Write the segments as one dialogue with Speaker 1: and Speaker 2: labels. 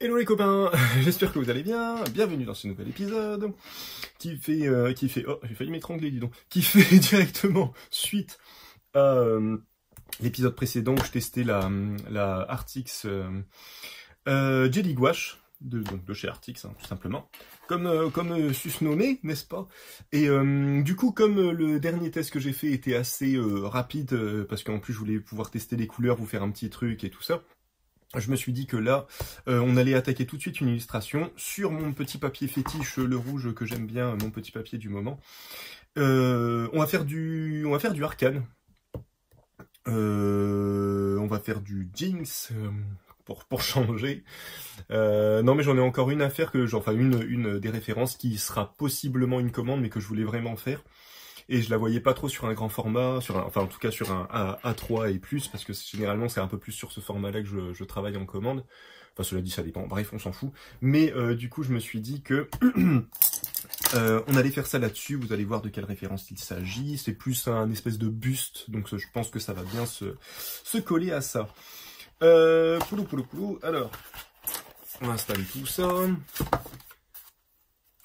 Speaker 1: Hello les copains, j'espère que vous allez bien, bienvenue dans ce nouvel épisode qui fait, oh j'ai failli m'étrangler dis donc, qui fait directement suite à l'épisode précédent où je testais la Artix Jelly Gouache, de chez Artix tout simplement, comme sus nommé, n'est-ce pas? Et du coup comme le dernier test que j'ai fait était assez rapide, parce qu'en plus je voulais pouvoir tester les couleurs, vous faire un petit truc et tout ça, je me suis dit que là, on allait attaquer tout de suite une illustration sur mon petit papier fétiche, le rouge que j'aime bien, mon petit papier du moment. On va faire du arcane. On va faire du Jinx pour changer. Non mais j'en ai encore une à faire enfin une des références qui sera possiblement une commande, mais que je voulais vraiment faire. Et je la voyais pas trop sur un grand format, enfin en tout cas sur un A3 et plus, parce que généralement c'est un peu plus sur ce format-là que je travaille en commande. Enfin cela dit ça dépend, bref on s'en fout. Mais du coup je me suis dit que on allait faire ça là-dessus, vous allez voir de quelle référence il s'agit. C'est plus un espèce de buste, donc je pense que ça va bien se coller à ça. Poulou. Alors, on va installer tout ça.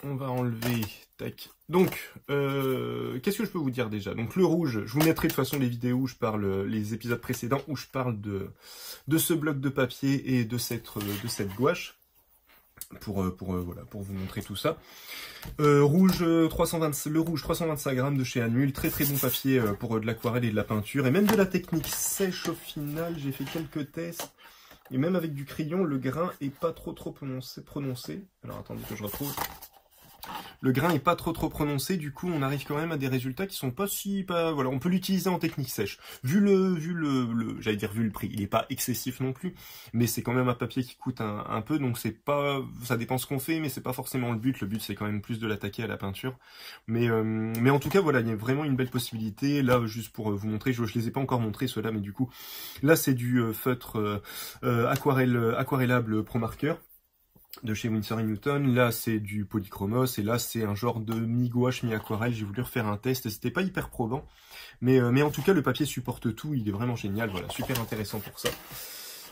Speaker 1: On va enlever, tac. Donc, qu'est-ce que je peux vous dire déjà? Donc le rouge, je vous mettrai de toute façon les vidéos où je parle, les épisodes précédents où je parle de ce bloc de papier et de cette gouache, pour vous montrer tout ça. Rouge 325, le rouge 325 grammes de chez Anmul, très bon papier pour de l'aquarelle et de la peinture, et même de la technique sèche au final. J'ai fait quelques tests, et même avec du crayon, le grain est pas trop prononcé. Alors attendez que je retrouve. Le grain est pas trop prononcé, du coup on arrive quand même à des résultats qui sont voilà, on peut l'utiliser en technique sèche. Vu j'allais dire vu le prix, il est pas excessif non plus, mais c'est quand même un papier qui coûte un peu, donc c'est pas, ça dépend ce qu'on fait, mais c'est pas forcément le but c'est quand même plus de l'attaquer à la peinture. Mais en tout cas voilà, il y a vraiment une belle possibilité, là juste pour vous montrer, je les ai pas encore montrés ceux-là, mais du coup, là c'est du feutre aquarellable Pro Marker de chez Winsor & Newton. Là c'est du polychromos, et là c'est un genre de mi-gouache, mi-aquarelle. J'ai voulu refaire un test, c'était pas hyper probant, mais en tout cas le papier supporte tout, il est vraiment génial, voilà, super intéressant pour ça.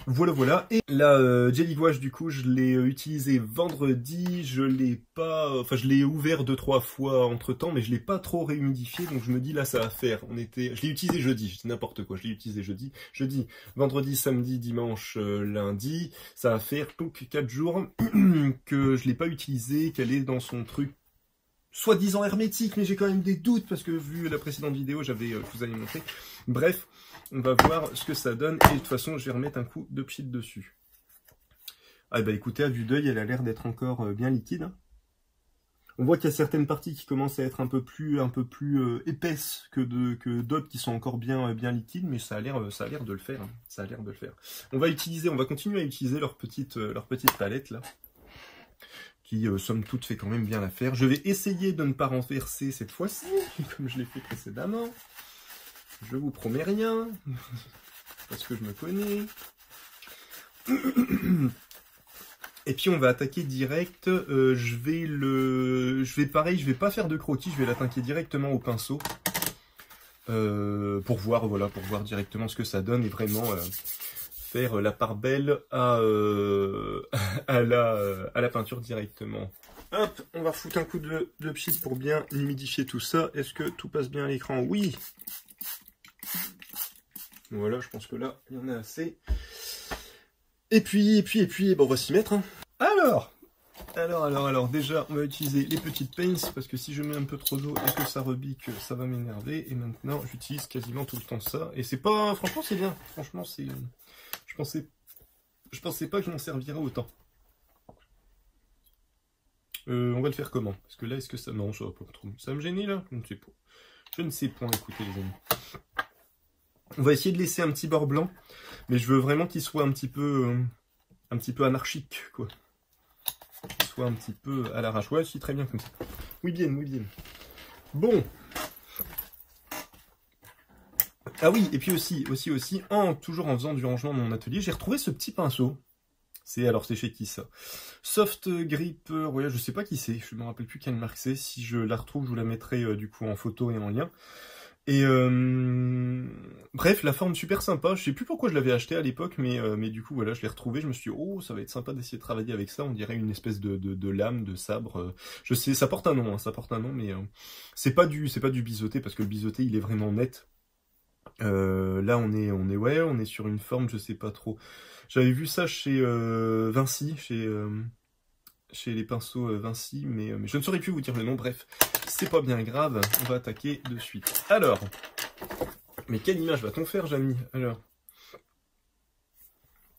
Speaker 1: Voilà. Et la Jelly Gouache, du coup, je l'ai utilisé vendredi, je l'ai ouvert 2-3 fois entre temps, mais je l'ai pas trop réhumidifié, donc je me dis là ça va faire. Je l'ai utilisé jeudi, je dis n'importe quoi, je l'ai utilisé jeudi, vendredi, samedi, dimanche, lundi, ça va faire donc 4 jours que je l'ai pas utilisé, qu'elle est dans son truc soi-disant hermétique, mais j'ai quand même des doutes, parce que vu la précédente vidéo, je vous avais montré. Bref, on va voir ce que ça donne, et de toute façon, je vais remettre un coup de pchit dessus. Ah bah écoutez, à vue d'œil, elle a l'air d'être encore bien liquide. On voit qu'il y a certaines parties qui commencent à être un peu plus épaisses que d'autres qui sont encore bien liquides, mais ça a l'air de le faire. Ça a l'air de le faire. On va continuer à utiliser leur petite palette là, qui somme toute fait quand même bien l'affaire. Je vais essayer de ne pas renverser cette fois-ci, comme je l'ai fait précédemment. Je vous promets rien, parce que je me connais. Et puis on va attaquer direct. Je vais pas faire de crottis, je vais l'attaquer directement au pinceau. Pour voir directement ce que ça donne, et vraiment faire la part belle à la peinture directement. Hop, on va foutre un coup de pchit pour bien humidifier tout ça. Est-ce que tout passe bien à l'écran? Oui. Voilà, je pense que là, il y en a assez. Et puis, bon, on va s'y mettre. Hein. Alors, déjà, on va utiliser les petites paints, parce que si je mets un peu trop d'eau et que ça rebique, ça va m'énerver. Et maintenant, j'utilise quasiment tout le temps ça. Et c'est pas... Franchement, c'est bien. Franchement, c'est... Je pensais pas que je m'en servirais autant. On va le faire comment? Parce que là, est-ce que ça... Non, ça va pas trop. Ça va me gêner, là? Je ne sais pas. Je ne sais point, écoutez, les amis. On va essayer de laisser un petit bord blanc, mais je veux vraiment qu'il soit un petit peu anarchique, quoi. Qu'il soit un petit peu à l'arrache. Ouais, si, très bien comme ça. Oui, bien. Bon. Ah oui, et puis aussi, toujours en faisant du rangement dans mon atelier, j'ai retrouvé ce petit pinceau. C'est chez qui ça? Soft Grip Royal, je sais pas qui c'est, je me rappelle plus quelle marque c'est. Si je la retrouve, je vous la mettrai du coup en photo et en lien. Et bref, la forme super sympa. Je sais plus pourquoi je l'avais acheté à l'époque, mais du coup voilà, je l'ai retrouvé. Je me suis dit, oh, ça va être sympa d'essayer de travailler avec ça. On dirait une espèce de lame, de sabre. Je sais, ça porte un nom, hein, ça porte un nom, mais c'est pas du biseauté parce que le biseauté il est vraiment net. Là on est sur une forme, je sais pas trop. J'avais vu ça chez Vinci, chez les pinceaux Vinci, mais je ne saurais plus vous dire le nom. Bref, c'est pas bien grave, on va attaquer de suite. Alors, mais quelle image va-t-on faire, Jamy? Alors,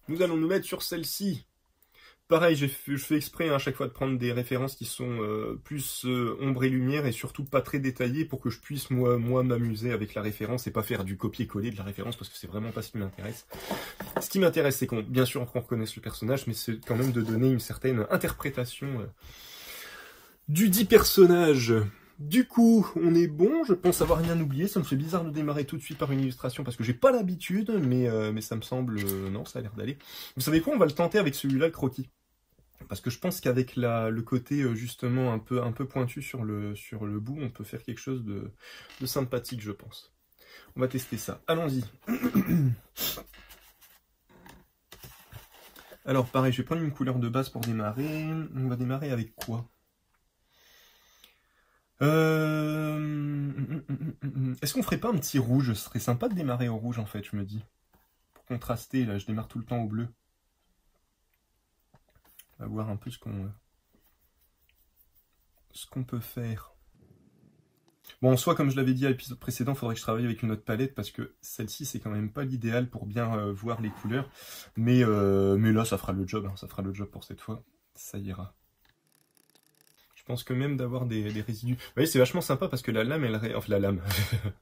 Speaker 1: nous allons nous mettre sur celle-ci. Pareil, je fais exprès à chaque fois de prendre des références qui sont plus ombre et lumière et surtout pas très détaillées pour que je puisse moi m'amuser avec la référence et pas faire du copier-coller de la référence parce que c'est vraiment pas ce qui m'intéresse. Ce qui m'intéresse, c'est bien sûr qu'on reconnaisse le personnage, mais c'est quand même de donner une certaine interprétation du dit personnage. Du coup, on est bon, je pense avoir rien oublié, ça me fait bizarre de démarrer tout de suite par une illustration parce que j'ai pas l'habitude, mais ça me semble... non, ça a l'air d'aller. Vous savez quoi, on va le tenter avec celui-là, le croquis. Parce que je pense qu'avec le côté justement un peu pointu sur le bout, on peut faire quelque chose de sympathique, je pense. On va tester ça. Allons-y. Alors pareil, je vais prendre une couleur de base pour démarrer. On va démarrer avec quoi? Est-ce qu'on ferait pas un petit rouge? Ce serait sympa de démarrer au rouge en fait, je me dis. Pour contraster, là, je démarre tout le temps au bleu. On va voir un peu ce qu'on peut faire. Bon, en soi, comme je l'avais dit à l'épisode précédent, il faudrait que je travaille avec une autre palette parce que celle-ci, c'est quand même pas l'idéal pour bien voir les couleurs. Mais là, ça fera le job, hein, ça fera le job pour cette fois. Ça ira. Je pense que même d'avoir des résidus... Vous voyez, c'est vachement sympa parce que la lame, enfin la lame,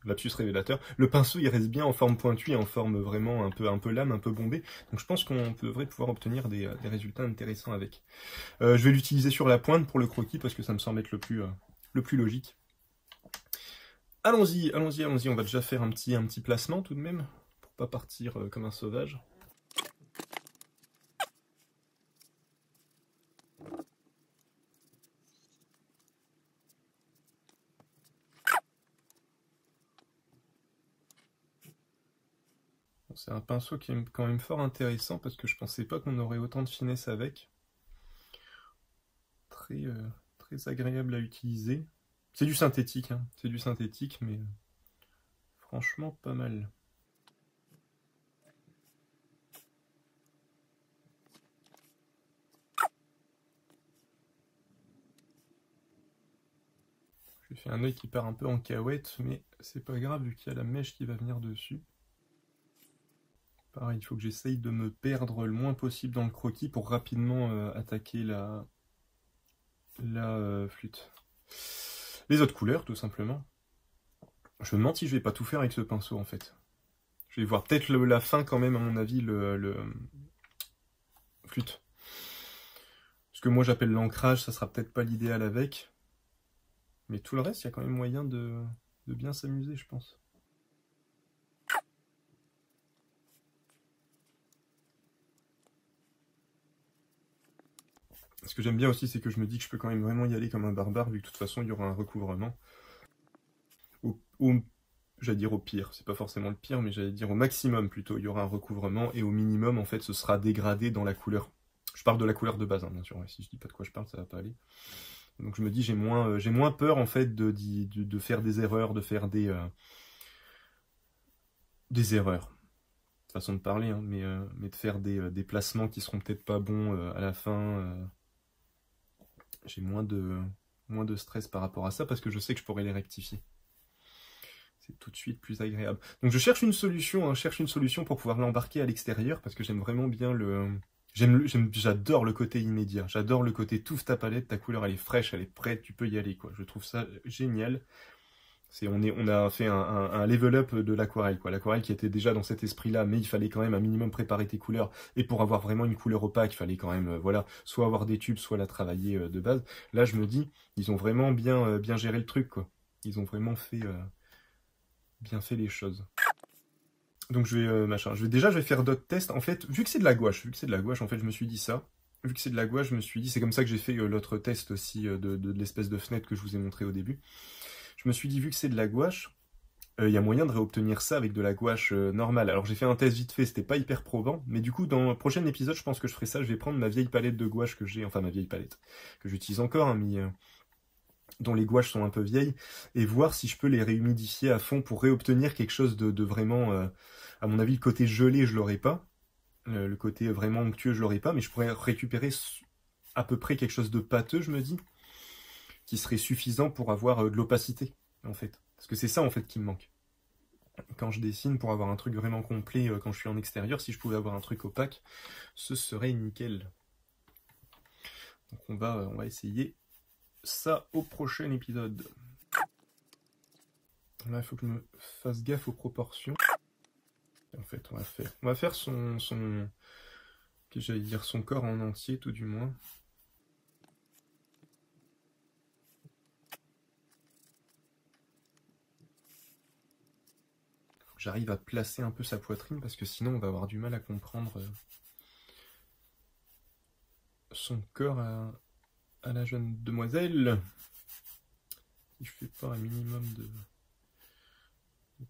Speaker 1: lapsus révélateur, le pinceau, il reste bien en forme pointue et en forme vraiment un peu lame, un peu bombée. Donc je pense qu'on devrait pouvoir obtenir des résultats intéressants avec. Je vais l'utiliser sur la pointe pour le croquis parce que ça me semble être le plus logique. Allons-y, on va déjà faire un petit placement tout de même, pour pas partir comme un sauvage. C'est un pinceau qui est quand même fort intéressant parce que je pensais pas qu'on aurait autant de finesse avec. Très agréable à utiliser. C'est du synthétique, hein. C'est du synthétique, mais franchement pas mal. J'ai fait un œil qui part un peu en cahuète, mais c'est pas grave vu qu'il y a la mèche qui va venir dessus. Pareil, il faut que j'essaye de me perdre le moins possible dans le croquis pour rapidement attaquer la flûte. Les autres couleurs, tout simplement. Je me demande si je vais pas tout faire avec ce pinceau, en fait. Je vais voir peut-être la fin, quand même, à mon avis, le flûte. Ce que moi j'appelle l'ancrage, ça sera peut-être pas l'idéal avec. Mais tout le reste, il y a quand même moyen de bien s'amuser, je pense. Ce que j'aime bien aussi, c'est que je me dis que je peux quand même vraiment y aller comme un barbare, vu que de toute façon, il y aura un recouvrement. J'allais dire au pire, c'est pas forcément le pire, mais j'allais dire au maximum plutôt, il y aura un recouvrement, et au minimum, en fait, ce sera dégradé dans la couleur. Je parle de la couleur de base, hein, bien sûr, si je dis pas de quoi je parle, ça va pas aller. Donc je me dis, j'ai moins peur, en fait, de faire des erreurs, de faire des erreurs. Façon de parler, hein, mais de faire des placements qui seront peut-être pas bons à la fin. J'ai moins de stress par rapport à ça, parce que je sais que je pourrais les rectifier. C'est tout de suite plus agréable. Donc je cherche une solution, hein, pour pouvoir l'embarquer à l'extérieur, parce que j'aime vraiment bien j'adore le côté immédiat. J'adore le côté touffe ta palette, ta couleur elle est fraîche, elle est prête, tu peux y aller, quoi. Je trouve ça génial. On a fait un level up de l'aquarelle, quoi. L'aquarelle qui était déjà dans cet esprit-là, mais il fallait quand même un minimum préparer tes couleurs. Et pour avoir vraiment une couleur opaque, il fallait quand même, voilà, soit avoir des tubes, soit la travailler de base. Là, je me dis, ils ont vraiment bien géré le truc, quoi. Ils ont vraiment bien fait les choses. Donc je vais faire d'autres tests. En fait, vu que c'est de la gouache, en fait, je me suis dit ça. Vu que c'est de la gouache, je me suis dit, c'est comme ça que j'ai fait l'autre test aussi de l'espèce de fenêtre que je vous ai montré au début. Je me suis dit, vu que c'est de la gouache, il y a moyen de réobtenir ça avec de la gouache normale. Alors j'ai fait un test vite fait, c'était pas hyper probant, mais du coup dans le prochain épisode, je pense que je ferai ça, je vais prendre ma vieille palette de gouache que j'ai, enfin ma vieille palette, que j'utilise encore, hein, mais dont les gouaches sont un peu vieilles, et voir si je peux les réhumidifier à fond pour réobtenir quelque chose de vraiment, à mon avis, le côté gelé, je l'aurais pas, le côté vraiment onctueux, je l'aurais pas, mais je pourrais récupérer à peu près quelque chose de pâteux, je me dis, qui serait suffisant pour avoir de l'opacité, en fait. Parce que c'est ça, en fait, qui me manque. Quand je dessine, pour avoir un truc vraiment complet quand je suis en extérieur, si je pouvais avoir un truc opaque, ce serait nickel. Donc on va essayer ça au prochain épisode. Là, il faut que je me fasse gaffe aux proportions. Et en fait, on va faire j'allais dire son corps en entier, tout du moins. J'arrive à placer un peu sa poitrine parce que sinon on va avoir du mal à comprendre son corps à la jeune demoiselle. Si je fais pas un minimum de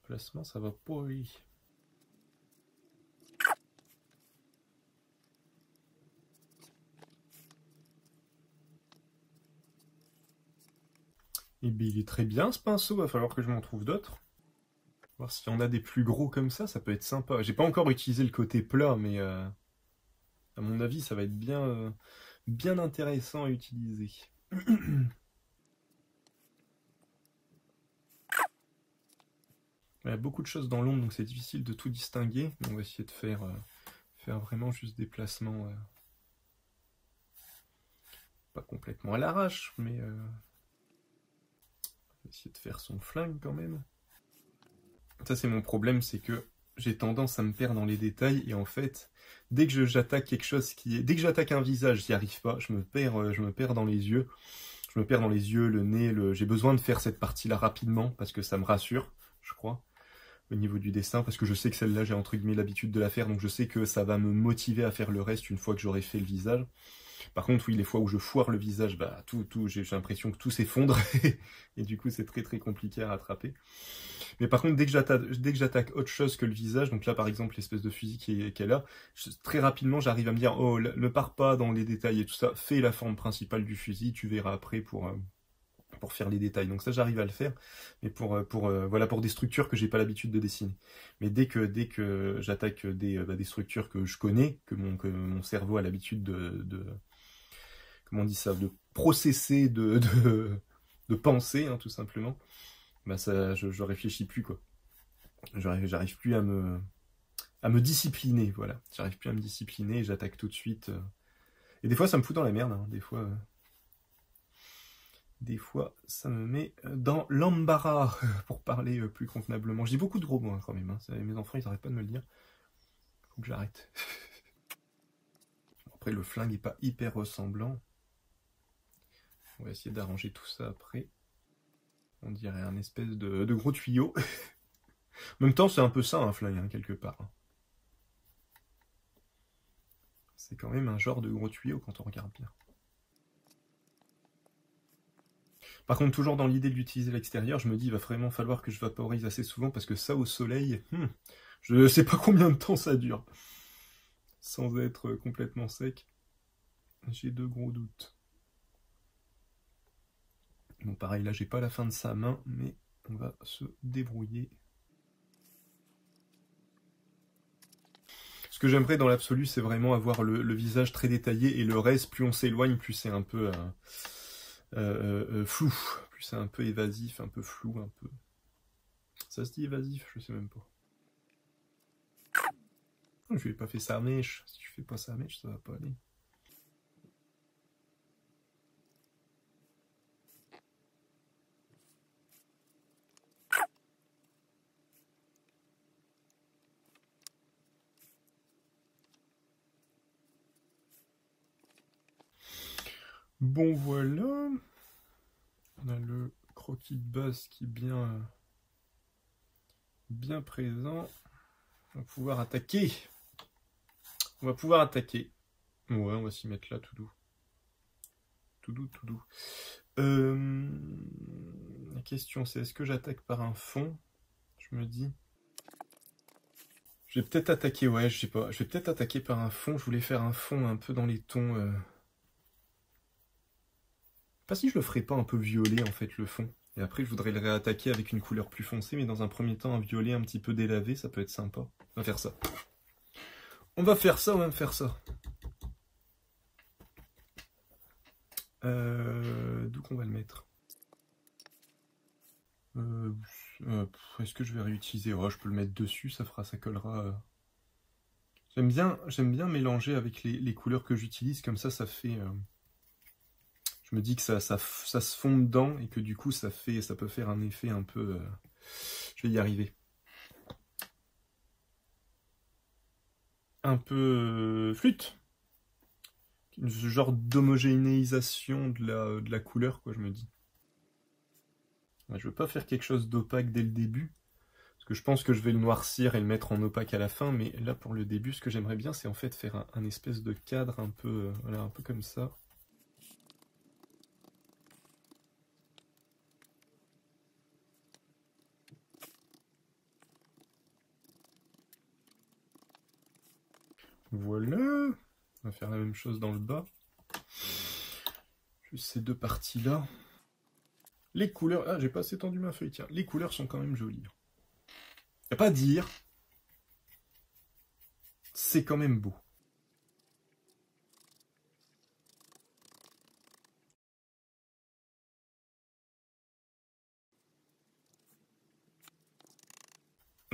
Speaker 1: placement, ça va pas aller. Et bien il est très bien ce pinceau, va falloir que je m'en trouve d'autres. Voir s'il y en a des plus gros comme ça peut être sympa. J'ai pas encore utilisé le côté plat, mais à mon avis, ça va être bien intéressant à utiliser. Il y a beaucoup de choses dans l'ombre, donc c'est difficile de tout distinguer. On va essayer de faire vraiment juste des placements pas complètement à l'arrache, mais on va essayer de faire son flingue quand même. Ça, c'est mon problème, c'est que j'ai tendance à me perdre dans les détails, et en fait, dès que j'attaque quelque chose dès que j'attaque un visage, j'y arrive pas, je me perds dans les yeux. Je me perds dans les yeux, le nez, j'ai besoin de faire cette partie-là rapidement, parce que ça me rassure, je crois, au niveau du dessin, parce que je sais que celle-là, j'ai entre guillemets l'habitude de la faire, donc je sais que ça va me motiver à faire le reste une fois que j'aurai fait le visage. Par contre, oui, les fois où je foire le visage, bah j'ai l'impression que tout s'effondre, et du coup, c'est très très compliqué à rattraper. Mais par contre, dès que j'attaque autre chose que le visage, donc là par exemple l'espèce de fusil qu'elle a, très rapidement j'arrive à me dire, oh, ne pars pas dans les détails et tout ça, fais la forme principale du fusil, tu verras après pour faire les détails. Donc ça j'arrive à le faire, mais pour des structures que j'ai pas l'habitude de dessiner. Mais dès que j'attaque des structures que je connais, que mon cerveau a l'habitude comment on dit ça, de processer, de penser, hein, tout simplement, bah ça, je réfléchis plus, quoi. J'arrive plus à me discipliner, voilà. J'arrive plus à me discipliner et j'attaque tout de suite. Et des fois, ça me fout dans la merde, hein. Des fois, ça me met dans l'embarras, pour parler plus convenablement. Je dis beaucoup de gros mots, hein, quand même, hein. Mes enfants, ils arrêtent pas de me le dire. Faut que j'arrête. Après, le flingue est pas hyper ressemblant. On va essayer d'arranger tout ça après. On dirait un espèce de gros tuyau. En même temps, c'est un peu ça, un flingue, hein, quelque part. C'est quand même un genre de gros tuyau quand on regarde bien. Par contre, toujours dans l'idée de l'utiliser à l'extérieur, je me dis, il va vraiment falloir que je vaporise assez souvent, parce que ça, au soleil, je ne sais pas combien de temps ça dure. Sans être complètement sec, j'ai de gros doutes. Bon, pareil, là, j'ai pas la fin de sa main, mais on va se débrouiller. Ce que j'aimerais dans l'absolu, c'est vraiment avoir le visage très détaillé, et le reste, plus on s'éloigne, plus c'est un peu flou, plus c'est un peu évasif, un peu flou, un peu... Ça se dit évasif? Je sais même pas. Je lui ai pas fait sa mèche. Si je fais pas sa mèche, ça va pas aller. Bon, voilà. On a le croquis de base qui est bien présent. On va pouvoir attaquer. On va pouvoir attaquer. Ouais, on va s'y mettre là, tout doux. Tout doux, tout doux. La question, c'est est-ce que j'attaque par un fond? je me dis. Je vais peut-être attaquer, ouais, je sais pas. Je vais peut-être attaquer par un fond. Je voulais faire un fond un peu dans les tons... Pas si je le ferais pas un peu violet, en fait, le fond. Et après, je voudrais le réattaquer avec une couleur plus foncée, mais dans un premier temps, un violet un petit peu délavé, ça peut être sympa. On va faire ça. On va faire ça, on va faire ça. D'où qu'on va le mettre? Est-ce que je vais réutiliser? Oh, je peux le mettre dessus, ça collera. J'aime bien mélanger avec les couleurs que j'utilise, comme ça fait... Je me dis que ça se fond dedans et que du coup ça peut faire un effet un peu... Je vais y arriver. Un peu flûte. Ce genre d'homogénéisation de la couleur, quoi, je me dis. Ouais, je veux pas faire quelque chose d'opaque dès le début, parce que je pense que je vais le noircir et le mettre en opaque à la fin, mais là pour le début, ce que j'aimerais bien, c'est en fait faire un espèce de cadre un peu, voilà, un peu comme ça. Voilà, on va faire la même chose dans le bas. Juste ces deux parties-là. Les couleurs... Ah, j'ai pas assez tendu ma feuille, tiens. Les couleurs sont quand même jolies. Y a pas à dire. C'est quand même beau.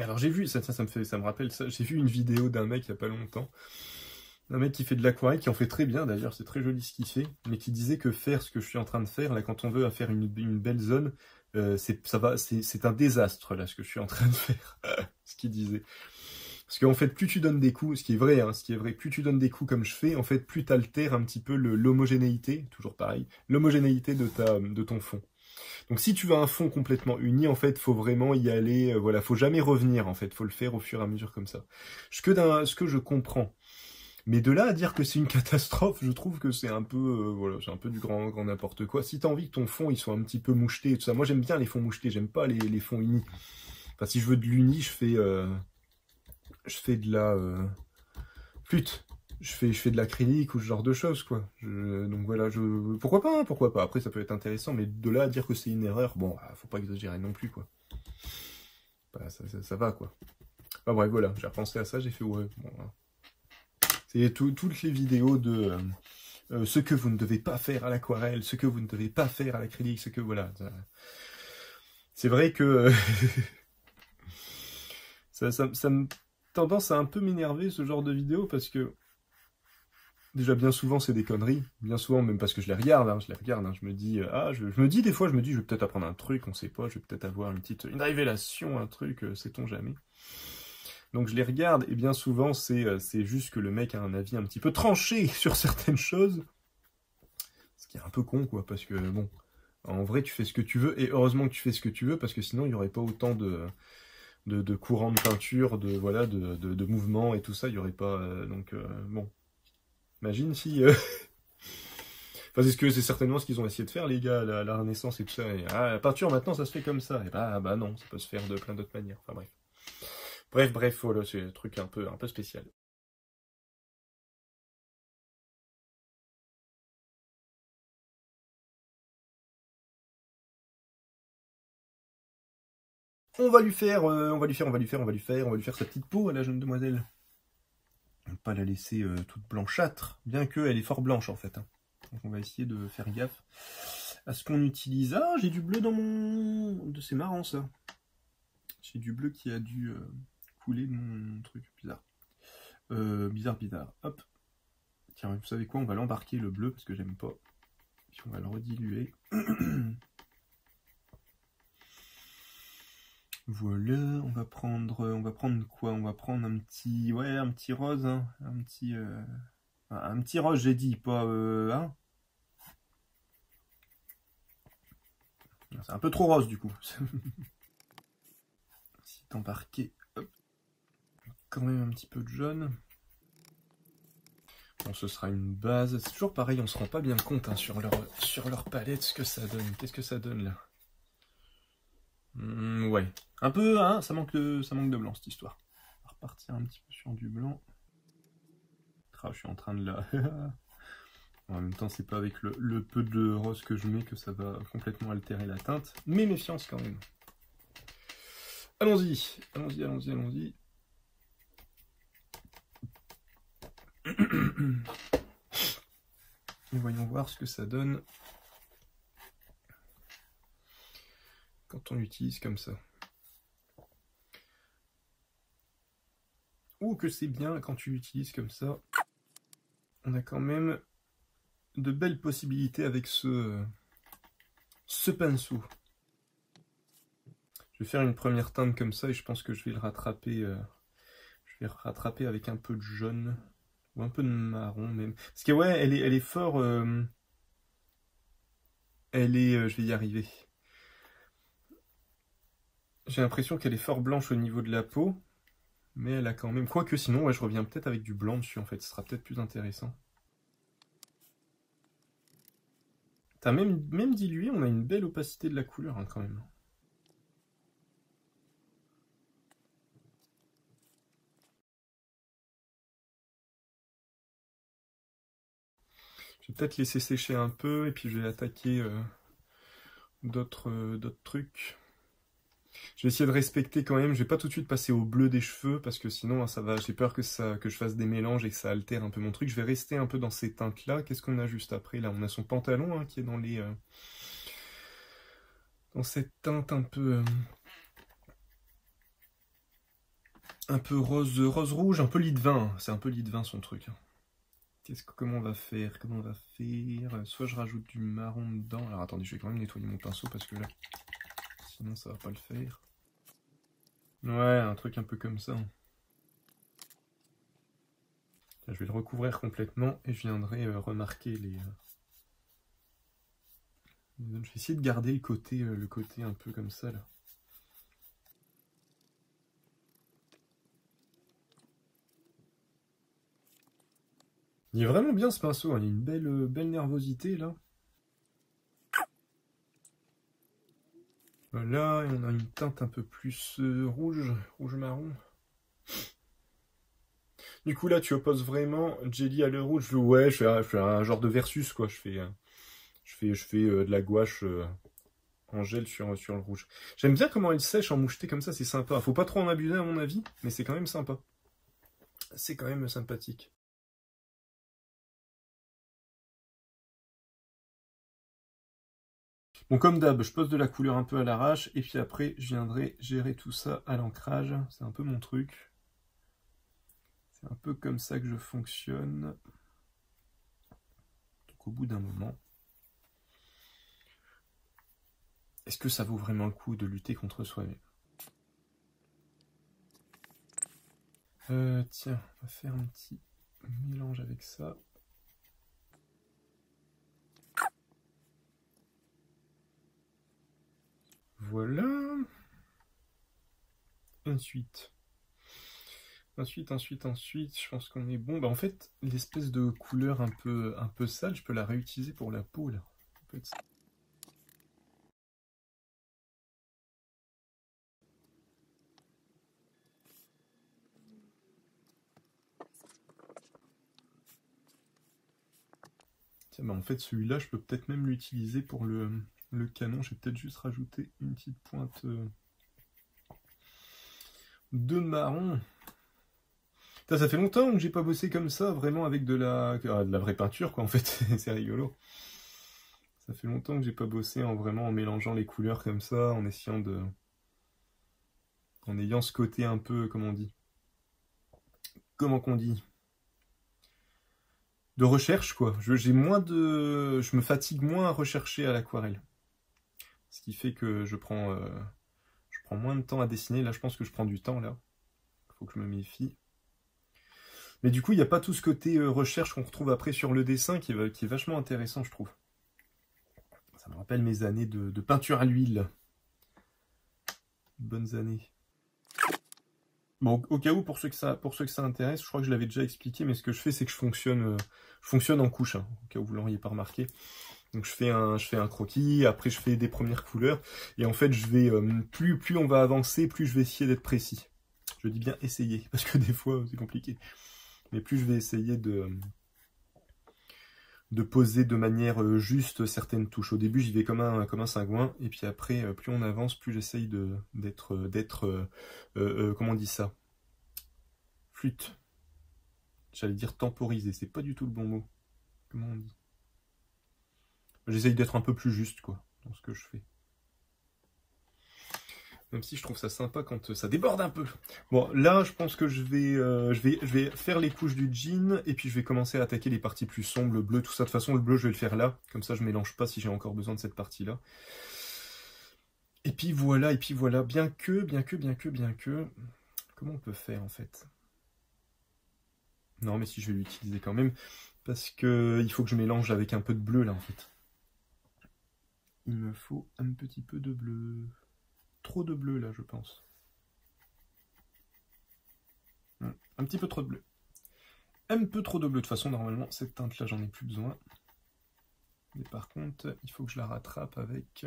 Speaker 1: Alors j'ai vu, ça me rappelle ça, j'ai vu une vidéo d'un mec il y a pas longtemps. Un mec qui fait de l'aquarelle, qui en fait très bien d'ailleurs, c'est très joli ce qu'il fait, mais qui disait que faire ce que je suis en train de faire, là quand on veut faire une belle zone, c'est un désastre là ce que je suis en train de faire, ce qu'il disait. Parce qu'en fait plus tu donnes des coups, ce qui est vrai, plus tu donnes des coups comme je fais, en fait plus t'altères un petit peu l'homogénéité, toujours pareil, l'homogénéité de ton fond. Donc si tu veux un fond complètement uni, en fait, faut vraiment y aller, voilà, faut jamais revenir, en fait, faut le faire au fur et à mesure comme ça. Ce que je comprends. Mais de là à dire que c'est une catastrophe, je trouve que c'est un peu, voilà, c'est un peu du grand n'importe quoi. Si t'as envie que ton fond, il soit un petit peu moucheté et tout ça, moi j'aime bien les fonds mouchetés, j'aime pas les fonds unis. Enfin, si je veux de l'uni, je fais de la flûte. Je fais de l'acrylique ou ce genre de choses, quoi. Donc voilà, pourquoi pas, hein, pourquoi pas. Après, ça peut être intéressant, mais de là à dire que c'est une erreur, bon, faut pas exagérer non plus, quoi. Bah, ça va, quoi. Enfin bref, voilà, j'ai repensé à ça, j'ai fait, ouais, bon, voilà. C'est toutes les vidéos de ce que vous ne devez pas faire à l'aquarelle, ce que vous ne devez pas faire à l'acrylique, ce que, voilà. C'est vrai que ça me tendance à un peu m'énerver, ce genre de vidéo, parce que déjà, bien souvent, c'est des conneries. Bien souvent, même parce que je les regarde, je me dis, je me dis des fois, je vais peut-être apprendre un truc, on sait pas, je vais peut-être avoir une révélation, un truc, sait-on jamais. Donc je les regarde, et bien souvent, c'est juste que le mec a un avis un petit peu tranché sur certaines choses. Ce qui est un peu con, quoi, parce que, bon, en vrai, tu fais ce que tu veux, et heureusement que tu fais ce que tu veux, parce que sinon, il n'y aurait pas autant de courants de peinture, de mouvements et tout ça, il n'y aurait pas, bon. Imagine si... Enfin, c'est certainement ce qu'ils ont essayé de faire, les gars, la Renaissance et tout ça. Et, la peinture, maintenant, ça se fait comme ça. Et bah non, ça peut se faire de plein d'autres manières. Enfin, bref. Bref, voilà, c'est un truc un peu spécial. On va lui faire sa petite peau à la jeune demoiselle. On ne va pas la laisser toute blanchâtre, bien qu'elle est fort blanche, en fait. Hein. Donc on va essayer de faire gaffe à ce qu'on utilise. Ah, j'ai du bleu dans mon... C'est marrant, ça. J'ai du bleu qui a dû couler de mon truc. Bizarre. Bizarre. Hop. Tiens, vous savez quoi? On va l'embarquer, le bleu, parce que j'aime pas. Puis on va le rediluer. Voilà, on va prendre quoi? On va prendre un petit rose, hein, un petit rose, j'ai dit, pas, hein. C'est un peu trop rose, du coup. Si t'embarquer, quand même un petit peu de jaune. Bon, ce sera une base. C'est toujours pareil, on se rend pas bien compte hein, sur leur palette ce que ça donne. Qu'est-ce que ça donne là? Ouais. Un peu, hein, ça manque de blanc, cette histoire. On va repartir un petit peu sur du blanc. Ah, je suis en train de la... En même temps, c'est pas avec le peu de rose que je mets que ça va complètement altérer la teinte. Mais méfiance quand même. Allons-y, allons-y, allons-y, allons-y. Et voyons voir ce que ça donne quand on l'utilise comme ça. Ou que c'est bien quand tu l'utilises comme ça. On a quand même de belles possibilités avec ce pinceau. Je vais faire une première teinte comme ça et je pense que je vais le rattraper. Je vais le rattraper avec un peu de jaune ou un peu de marron même. Parce que ouais, elle est fort. Je vais y arriver. J'ai l'impression qu'elle est fort blanche au niveau de la peau, mais elle a quand même. Quoique sinon, ouais, je reviens peut-être avec du blanc dessus en fait. Ce sera peut-être plus intéressant. T'as même dilué, on a une belle opacité de la couleur hein, quand même. Je vais peut-être laisser sécher un peu et puis je vais attaquer d'autres trucs. Je vais essayer de respecter quand même, je vais pas tout de suite passer au bleu des cheveux parce que sinon ça va, j'ai peur que je fasse des mélanges et que ça altère un peu mon truc. Je vais rester un peu dans ces teintes là. Qu'est-ce qu'on a juste après là? On a son pantalon hein, qui est dans les dans cette teinte un peu rose rouge, un peu lit de vin. C'est un peu lit de vin son truc. Comment on va faire? Comment on va faire? Soit je rajoute du marron dedans. Alors attendez, je vais quand même nettoyer mon pinceau parce que là, sinon ça va pas le faire. Ouais, un truc un peu comme ça. Je vais le recouvrir complètement et je viendrai remarquer les... Je vais essayer de garder le côté un peu comme ça là. Il est vraiment bien ce pinceau, hein. Il y a une belle nervosité là. Voilà, et on a une teinte un peu plus rouge marron. Du coup là tu opposes vraiment Jelly à le rouge. Ouais, je fais un genre de versus quoi. Je fais de la gouache en gel sur le rouge. J'aime bien comment elle sèche en moucheté comme ça, c'est sympa. Faut pas trop en abuser à mon avis, mais c'est quand même sympa. C'est quand même sympathique. Bon, comme d'hab, je pose de la couleur un peu à l'arrache, et puis après, je viendrai gérer tout ça à l'ancrage. C'est un peu mon truc. C'est un peu comme ça que je fonctionne. Donc au bout d'un moment, est-ce que ça vaut vraiment le coup de lutter contre soi-même? Tiens, on va faire un petit mélange avec ça. Voilà. Ensuite, je pense qu'on est bon. Bah en fait, l'espèce de couleur un peu sale, je peux la réutiliser pour la peau là. Ça peut être ça. Tiens, bah en fait, celui-là, je peux peut-être même l'utiliser pour le canon. Je vais peut-être juste rajouter une petite pointe de marron. Ça fait longtemps que j'ai pas bossé comme ça, vraiment avec de la vraie peinture, quoi, en fait. C'est rigolo. Ça fait longtemps que j'ai pas bossé vraiment en mélangeant les couleurs comme ça, en essayant de... En ayant ce côté un peu, comment on dit? Comment qu'on dit? De recherche, quoi. Je me fatigue moins à rechercher à l'aquarelle. Ce qui fait que je prends moins de temps à dessiner. Là, je pense que je prends du temps, là. Il faut que je me méfie. Mais du coup, il n'y a pas tout ce côté recherche qu'on retrouve après sur le dessin qui est vachement intéressant, je trouve. Ça me rappelle mes années de peinture à l'huile. Bonnes années. Bon, au cas où, pour ceux que ça intéresse, je crois que je l'avais déjà expliqué, mais ce que je fais, c'est que je fonctionne en couche, hein, au cas où vous l'auriez pas remarqué. Donc je fais un croquis, après je fais des premières couleurs, et en fait je vais plus on va avancer, plus je vais essayer d'être précis. Je dis bien essayer, parce que des fois c'est compliqué. Mais plus je vais essayer de poser de manière juste certaines touches. Au début j'y vais comme un cingouin, et puis après plus on avance, plus j'essaye d'être comment on dit ça? Flûte. J'allais dire temporiser, c'est pas du tout le bon mot. Comment on dit? J'essaye d'être un peu plus juste, quoi, dans ce que je fais. Même si je trouve ça sympa quand ça déborde un peu. Bon, là, je pense que je vais faire les couches du jean, et puis je vais commencer à attaquer les parties plus sombres, le bleu, tout ça. De toute façon, le bleu, je vais le faire là. Comme ça, je mélange pas si j'ai encore besoin de cette partie-là. Et puis voilà, bien que... Comment on peut faire, en fait? Non, mais si, je vais l'utiliser quand même, parce que il faut que je mélange avec un peu de bleu, là, en fait. Il me faut un petit peu de bleu. Trop de bleu, là, je pense. Un petit peu trop de bleu. Un peu trop de bleu. De toute façon, normalement, cette teinte-là, j'en ai plus besoin. Mais par contre, il faut que je la rattrape avec...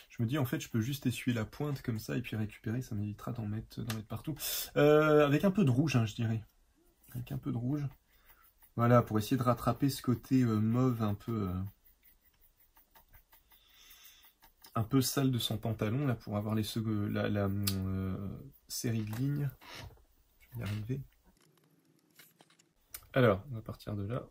Speaker 1: Je me dis, en fait, je peux juste essuyer la pointe comme ça, et puis récupérer, ça m'évitera d'en mettre partout. Avec un peu de rouge, hein, je dirais. Avec un peu de rouge. Voilà, pour essayer de rattraper ce côté mauve un peu sale de son pantalon, là, pour avoir la série de lignes. Je vais y arriver. Alors, on va partir de là.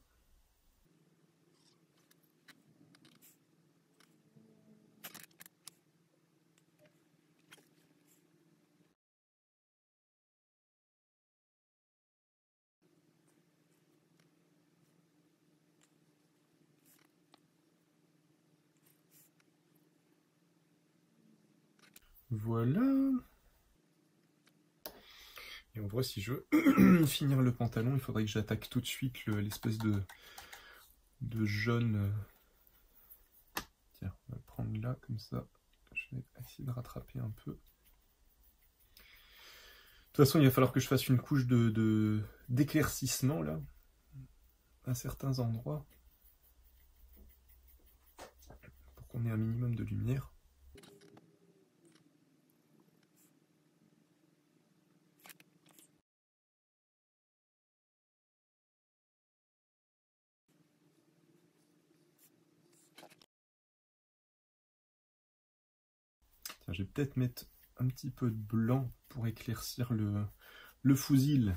Speaker 1: Voilà. Et on voit si je veux finir le pantalon, il faudrait que j'attaque tout de suite l'espèce de jaune. Tiens, on va le prendre là, comme ça. Je vais essayer de rattraper un peu. De toute façon, il va falloir que je fasse une couche d'éclaircissement, là, à certains endroits, pour qu'on ait un minimum de lumière. Tiens, je vais peut-être mettre un petit peu de blanc pour éclaircir le fusil.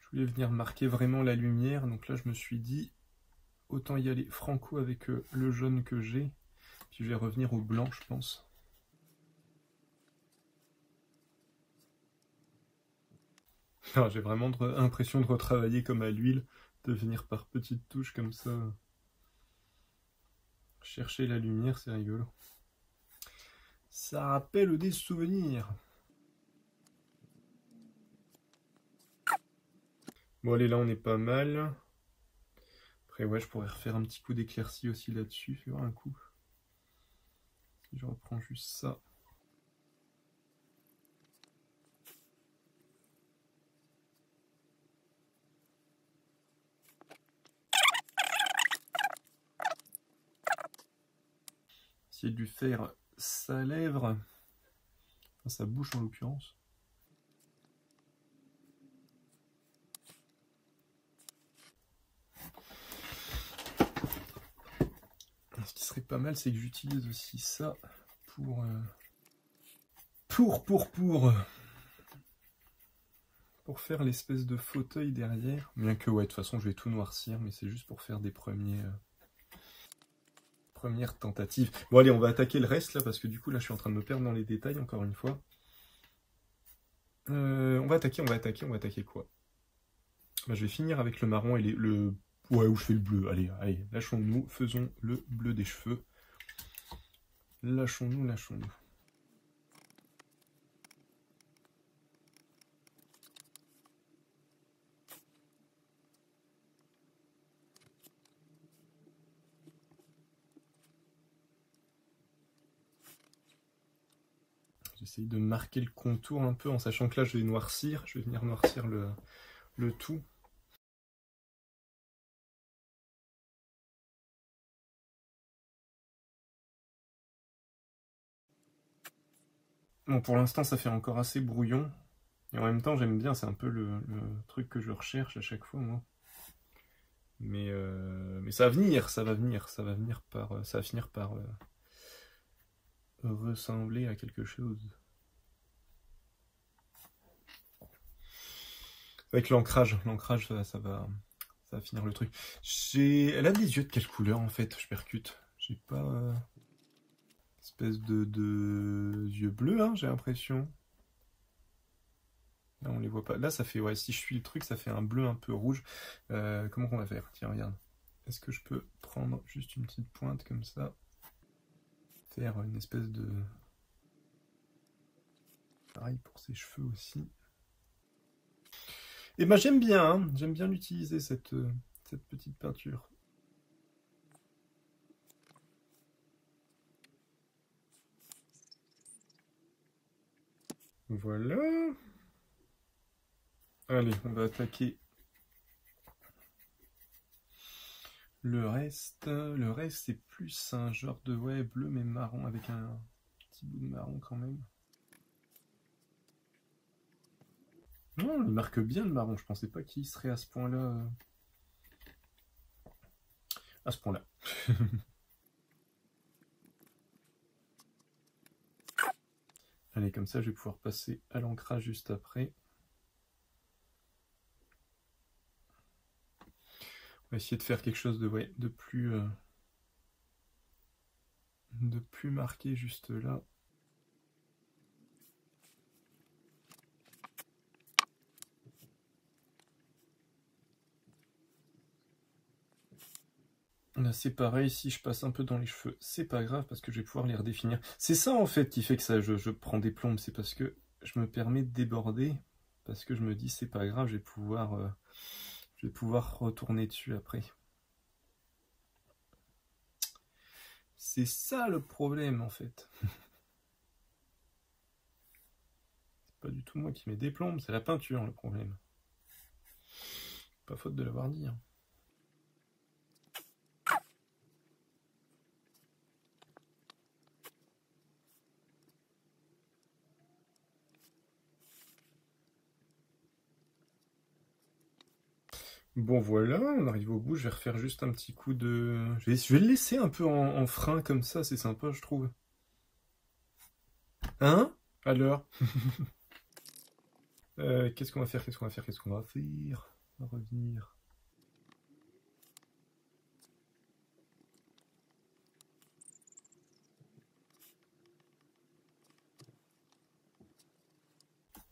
Speaker 1: Je voulais venir marquer vraiment la lumière, donc là je me suis dit, autant y aller franco avec le jaune que j'ai, puis je vais revenir au blanc, je pense. J'ai vraiment l'impression de retravailler comme à l'huile, de venir par petites touches comme ça. Chercher la lumière, c'est rigolo. Ça rappelle des souvenirs. Bon allez, là on est pas mal. Après ouais, je pourrais refaire un petit coup d'éclaircie aussi là-dessus, faire un coup. Si je reprends juste ça. Essayer de lui faire sa lèvre, enfin, sa bouche en l'occurrence. Ce qui serait pas mal, c'est que j'utilise aussi ça pour faire l'espèce de fauteuil derrière. Bien que ouais, de toute façon je vais tout noircir, mais c'est juste pour faire des premières tentatives. Bon allez, on va attaquer le reste là, parce que du coup là je suis en train de me perdre dans les détails encore une fois. On va attaquer quoi? Bah, je vais finir avec le marron et Ouais, ou je fais le bleu. Allez, allez, lâchons-nous, faisons le bleu des cheveux. Lâchons-nous, lâchons-nous. J'essaye de marquer le contour un peu en sachant que là je vais noircir. Je vais venir noircir le tout. Bon, pour l'instant ça fait encore assez brouillon. Et en même temps j'aime bien, c'est un peu le truc que je recherche à chaque fois moi. Mais ça va venir, ça va venir, ça va venir par, ça va finir par ressembler à quelque chose. Avec l'ancrage, ça va finir le truc. Elle a des yeux de quelle couleur en fait? Je percute. J'ai pas espèce de yeux bleus, hein, j'ai l'impression. Là on les voit pas. Là ça fait, ouais, si je suis le truc, ça fait un bleu un peu rouge. Comment qu'on va faire? Tiens, regarde. Est-ce que je peux prendre juste une petite pointe comme ça? Faire une espèce de... Pareil pour ses cheveux aussi. Et ben j'aime bien, hein, j'aime bien l'utiliser cette petite peinture. Voilà. Allez, on va attaquer le reste. Le reste, c'est plus un genre de, ouais, bleu mais marron, avec un petit bout de marron quand même. Non, il marque bien le marron. Je pensais pas qu'il serait à ce point-là. À ce point-là. Allez, comme ça, je vais pouvoir passer à l'ancrage juste après. On va essayer de faire quelque chose de, ouais, de plus marqué juste là. Là, c'est pareil, si je passe un peu dans les cheveux, c'est pas grave parce que je vais pouvoir les redéfinir. C'est ça en fait qui fait que ça, je prends des plombes, c'est parce que je me permets de déborder, parce que je me dis c'est pas grave, je vais pouvoir retourner dessus après. C'est ça le problème en fait. C'est pas du tout moi qui mets des plombes, c'est la peinture le problème. Pas faute de l'avoir dit. Hein. Bon voilà, on arrive au bout, je vais refaire juste un petit coup de... Je vais le laisser un peu en frein comme ça, c'est sympa je trouve. Hein? Alors? Qu'est-ce qu'on va faire? On va revenir.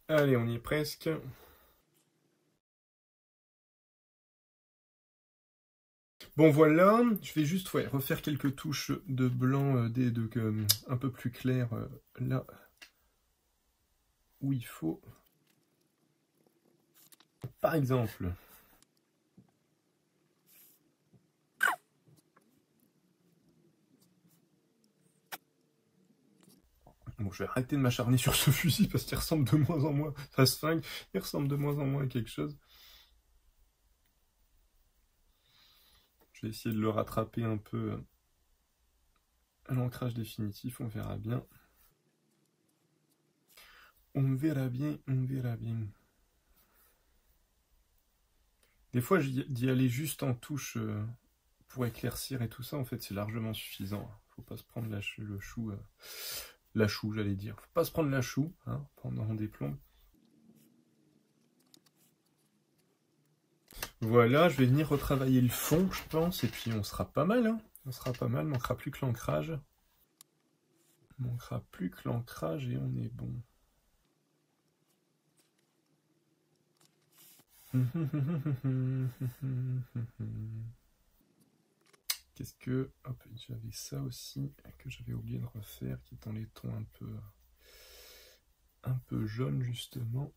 Speaker 1: Allez, on y est presque. Bon voilà, je vais juste refaire quelques touches de blanc un peu plus clair là où il faut. Par exemple. Bon, je vais arrêter de m'acharner sur ce fusil parce qu'il ressemble de moins en moins à ce flingue. Il ressemble de moins en moins à quelque chose. Je vais essayer de le rattraper un peu à l'ancrage définitif, on verra bien. On verra bien, on verra bien. Des fois, d'y aller juste en touche pour éclaircir et tout ça, en fait, c'est largement suffisant. Faut pas se prendre le chou... la chou, j'allais dire. Faut pas se prendre la chou hein, pendant des plombes. Voilà, je vais venir retravailler le fond, je pense, et puis on sera pas mal. Hein. On sera pas mal, manquera plus que l'ancrage. Manquera plus que l'ancrage et on est bon. qu'est-ce que... Hop, j'avais ça aussi, que j'avais oublié de refaire, qui est dans les tons un peu jaunes, justement.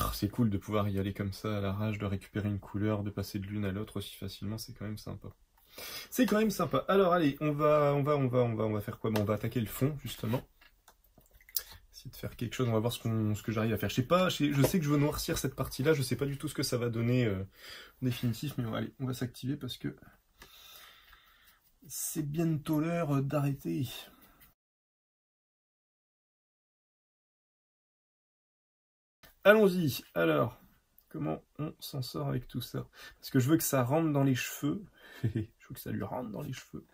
Speaker 1: Oh, c'est cool de pouvoir y aller comme ça à l'arrache, de récupérer une couleur, de passer de l'une à l'autre aussi facilement, c'est quand même sympa. C'est quand même sympa. Alors allez, on va faire quoi? Bon, on va attaquer le fond, justement. Essayer de faire quelque chose, on va voir ce que j'arrive à faire. Je sais pas, je sais que je veux noircir cette partie-là, je sais pas du tout ce que ça va donner en définitif, mais allez, on va s'activer parce que c'est bientôt l'heure d'arrêter. Allons-y. Alors, comment on s'en sort avec tout ça? Parce que je veux que ça rentre dans les cheveux. Je veux que ça lui rentre dans les cheveux.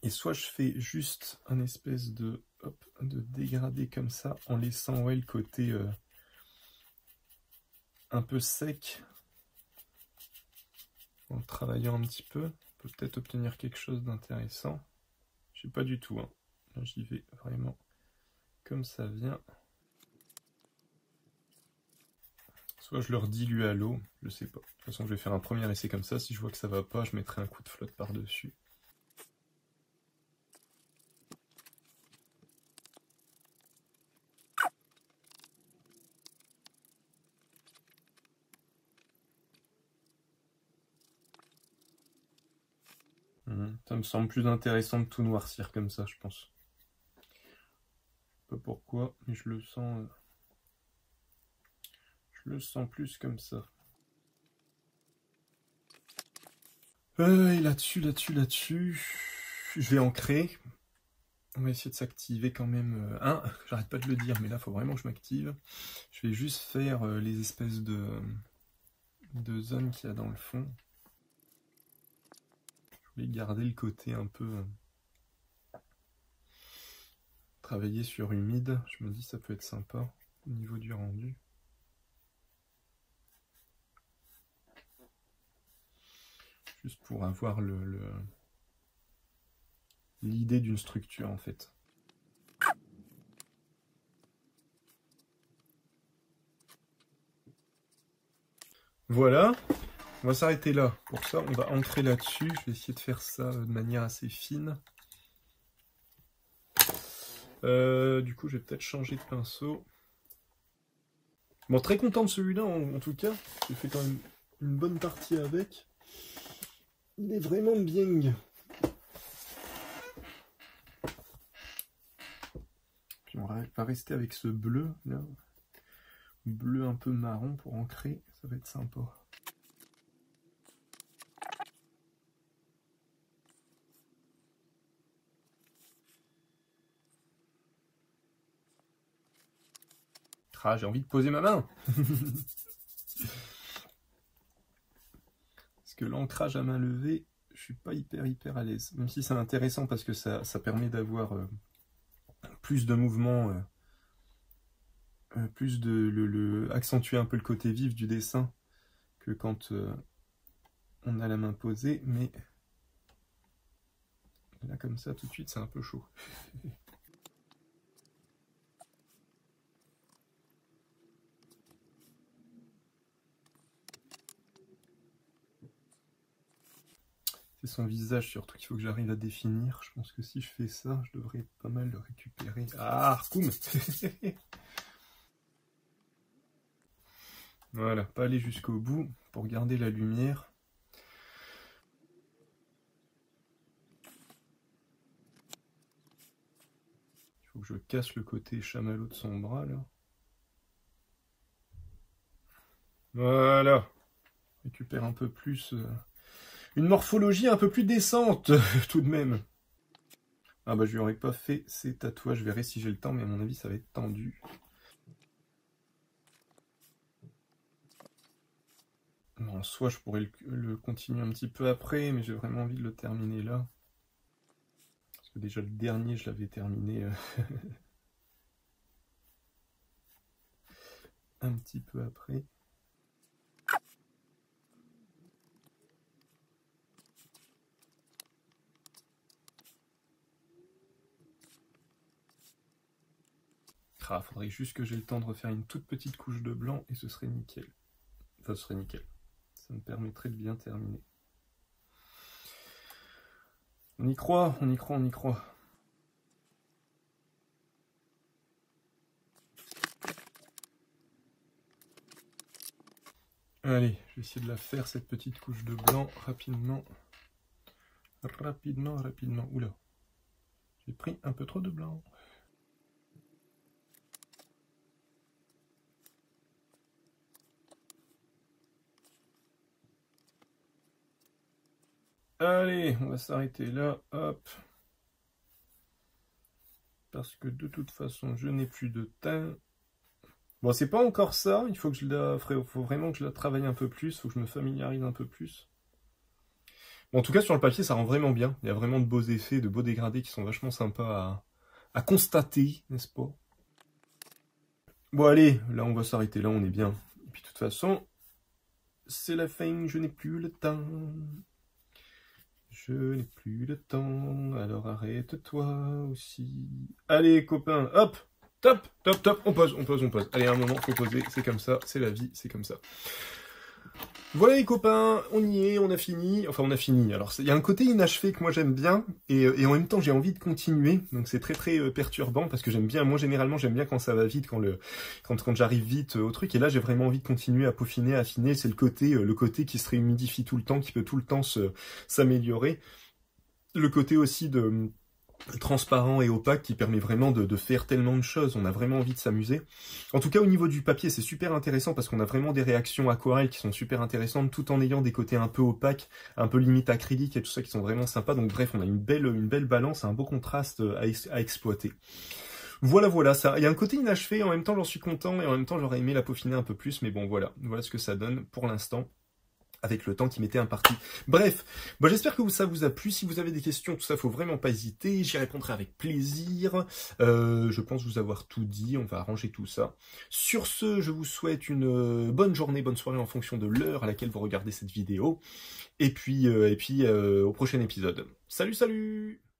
Speaker 1: Et soit je fais juste un espèce de dégradé comme ça, en laissant le côté un peu sec. En travaillant un petit peu, on peut peut-être obtenir quelque chose d'intéressant. Je sais pas du tout. Hein. Là, j'y vais vraiment comme ça vient. Soit je leur dilue à l'eau, je sais pas. De toute façon, je vais faire un premier essai comme ça. Si je vois que ça va pas, je mettrai un coup de flotte par-dessus. Ça me semble plus intéressant de tout noircir comme ça, je pense. Je sais pas pourquoi, mais je le sens plus comme ça. Et là-dessus, je vais ancrer. On va essayer de s'activer quand même. J'arrête pas de le dire, mais là, il faut vraiment que je m'active. Je vais juste faire les espèces de zones qu'il y a dans le fond. Je vais garder le côté un peu... travailler sur humide. Je me dis ça peut être sympa au niveau du rendu. Juste pour avoir l'idée d'une structure en fait. Voilà, on va s'arrêter là. Pour ça, on va ancrer là-dessus. Je vais essayer de faire ça de manière assez fine. Du coup, je vais peut-être changer de pinceau. Bon, très content de celui-là en tout cas. J'ai fait quand même une bonne partie avec. Il est vraiment bien. Puis on va rester avec ce bleu là. Bleu un peu marron pour ancrer. Ça va être sympa. Ah, j'ai envie de poser ma main. Parce que l'ancrage à main levée, je suis pas hyper à l'aise. Même si c'est intéressant parce que ça permet d'avoir plus de mouvement, plus de accentuer un peu le côté vif du dessin que quand on a la main posée. Mais là comme ça, tout de suite, c'est un peu chaud. C'est son visage surtout qu'il faut que j'arrive à définir. Je pense que si je fais ça, je devrais pas mal le récupérer. Ah, Arkoum. Voilà, pas aller jusqu'au bout pour garder la lumière. Il faut que je casse le côté chamallow de son bras là. Voilà. Récupère un peu plus... une morphologie un peu plus décente, tout de même. Ah bah je lui aurais pas fait ces tatouages, je verrai si j'ai le temps, mais à mon avis ça va être tendu. En soi je pourrais le continuer un petit peu après, mais j'ai vraiment envie de le terminer là. Parce que déjà le dernier je l'avais terminé un petit peu après. Ah, faudrait juste que j'ai le temps de refaire une toute petite couche de blanc et ce serait nickel. Enfin, ce serait nickel. Ça me permettrait de bien terminer. On y croit, on y croit, on y croit. Allez, je vais essayer de la faire, cette petite couche de blanc, rapidement. Rapidement, rapidement. Oula, j'ai pris un peu trop de blanc. Allez, on va s'arrêter là, hop. Parce que de toute façon, je n'ai plus de teint. Bon, c'est pas encore ça, il faut que faut vraiment que je la travaille un peu plus, il faut que je me familiarise un peu plus. Bon, en tout cas, sur le papier, ça rend vraiment bien. Il y a vraiment de beaux effets, de beaux dégradés qui sont vachement sympas à constater, n'est-ce pas? Bon, allez, là, on va s'arrêter là, on est bien. Et puis, de toute façon, c'est la fin, je n'ai plus le temps. Je n'ai plus le temps, alors arrête-toi aussi. Allez, copains, hop! Top, top, top, on pose, on pose, on pose. Allez, à un moment, faut poser, c'est comme ça, c'est la vie, c'est comme ça. Voilà les copains, on y est, on a fini. Enfin, on a fini. Alors, il y a un côté inachevé que moi j'aime bien, et en même temps j'ai envie de continuer. Donc c'est très très perturbant, parce que j'aime bien, moi généralement j'aime bien quand ça va vite, quand j'arrive vite au truc. Et là j'ai vraiment envie de continuer à peaufiner, à affiner. C'est le côté qui se réhumidifie tout le temps, qui peut tout le temps s'améliorer. Le côté aussi de transparent et opaque qui permet vraiment de faire tellement de choses, on a vraiment envie de s'amuser. En tout cas au niveau du papier c'est super intéressant parce qu'on a vraiment des réactions aquarelles qui sont super intéressantes tout en ayant des côtés un peu opaques, un peu limite acrylique et tout ça qui sont vraiment sympas, donc bref on a une belle balance, un beau contraste à exploiter. Voilà, voilà, ça. Il y a un côté inachevé, en même temps j'en suis content et en même temps j'aurais aimé la peaufiner un peu plus, mais bon voilà ce que ça donne pour l'instant, avec le temps qui m'était imparti. Bref, bon, j'espère que ça vous a plu. Si vous avez des questions, tout ça, faut vraiment pas hésiter. J'y répondrai avec plaisir. Je pense vous avoir tout dit. On va arranger tout ça. Sur ce, je vous souhaite une bonne journée, bonne soirée en fonction de l'heure à laquelle vous regardez cette vidéo. Et puis au prochain épisode. Salut, salut!